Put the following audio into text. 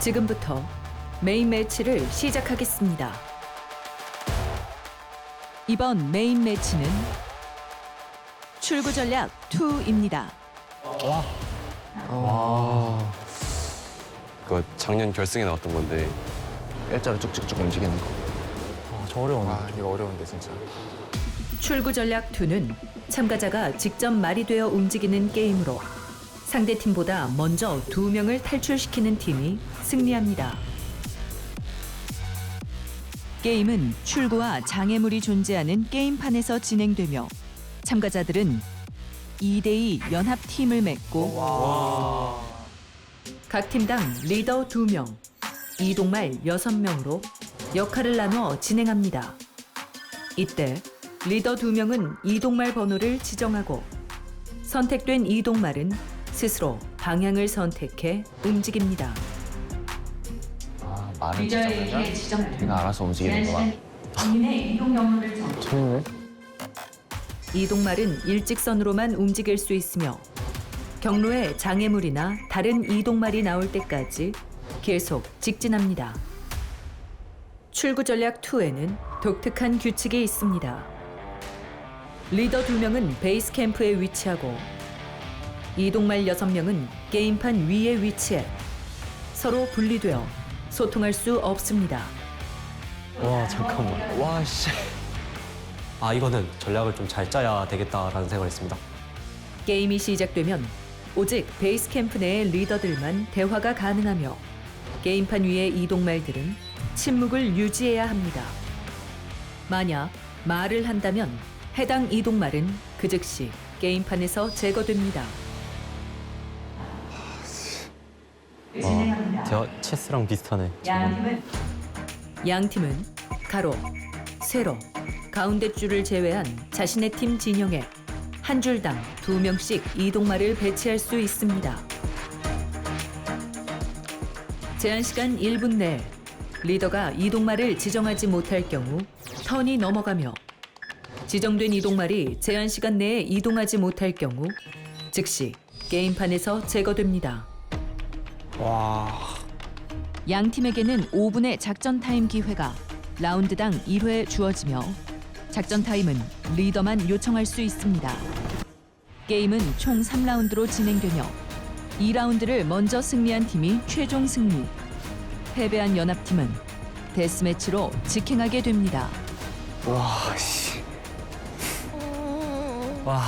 지금부터 메인 매치를 시작하겠습니다. 이번 메인 매치는 출구 전략 2입니다. 그거 작년 결승에 나왔던 건데 일자로 쭉쭉쭉 움직이는 거. 저 어려운데. 이거 어려운데 진짜. 출구 전략 2는 참가자가 직접 말이 되어 움직이는 게임으로 상대 팀보다 먼저 2명을 탈출시키는 팀이 승리합니다. 게임은 출구와 장애물이 존재하는 게임판에서 진행되며 참가자들은 2대2 연합팀을 맺고 각 팀당 리더 2명, 이동말 6명으로 역할을 나누어 진행합니다. 이때 리더 2명은 이동말 번호를 지정하고 선택된 이동말은 스스로 방향을 선택해 움직입니다. 말을 리더에게 지정된 걔가 알아서 움직이는구나. 본인의 이동 경로를 정해 재밌네. 이동말은 일직선으로만 움직일 수 있으며 경로에 장애물이나 다른 이동말이 나올 때까지 계속 직진합니다. 출구 전략 2에는 독특한 규칙이 있습니다. 리더 2명은 베이스 캠프에 위치하고 이동말 6명은 게임판 위에 위치해 서로 분리되어 소통할 수 없습니다. 와 잠깐만. 와 씨. 아 이거는 전략을 좀 잘 짜야 되겠다라는 생각을 했습니다. 게임이 시작되면 오직 베이스 캠프 내의 리더들만 대화가 가능하며 게임판 위의 이동말들은 침묵을 유지해야 합니다. 만약 말을 한다면 해당 이동말은 그 즉시 게임판에서 제거됩니다. 대화 체스랑 비슷하네. 양팀은 가로, 세로, 가운데 줄을 제외한 자신의 팀 진영에 한 줄당 2명씩 이동말을 배치할 수 있습니다. 제한 시간 1분 내에 리더가 이동말을 지정하지 못할 경우 턴이 넘어가며 지정된 이동말이 제한 시간 내에 이동하지 못할 경우 즉시 게임판에서 제거됩니다. 양 팀에게는 5분의 작전 타임 기회가 라운드당 1회 주어지며 작전 타임은 리더만 요청할 수 있습니다. 게임은 총 3라운드로 진행되며 2라운드를 먼저 승리한 팀이 최종 승리, 패배한 연합팀은 데스매치로 직행하게 됩니다. 와 씨. 와